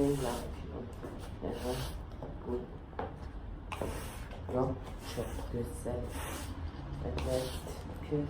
yapıyorum. Evet. Bu. Yok. Çok güzel. Evet. Kız.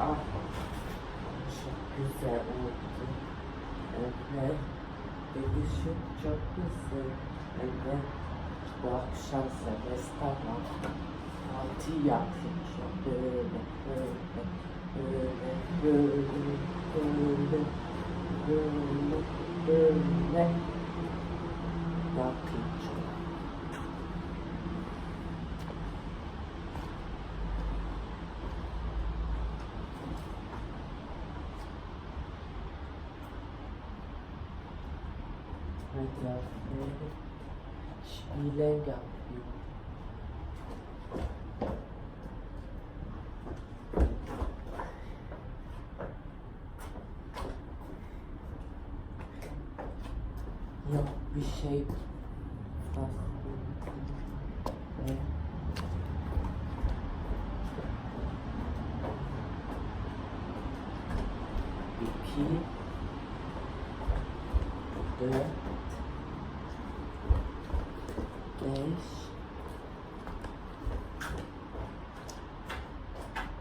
Ah, çok güzel oldu. Evet, gelişim çok güzel. Evet, bu akşam serbest tamam. Altı yapacağım. Böyle, böyle yapacağım. Hadi aferin. Spielen yapıyor. Yok bir şey. Ne? İki. Dört. 5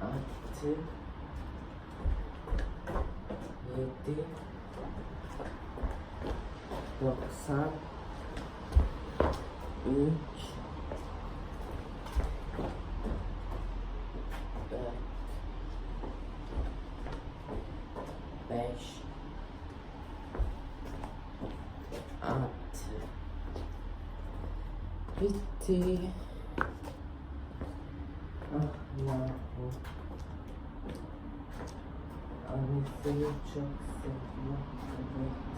6 7 90 3 4 5 6 bitti. Ah yahu. Annesini çok seviyorum.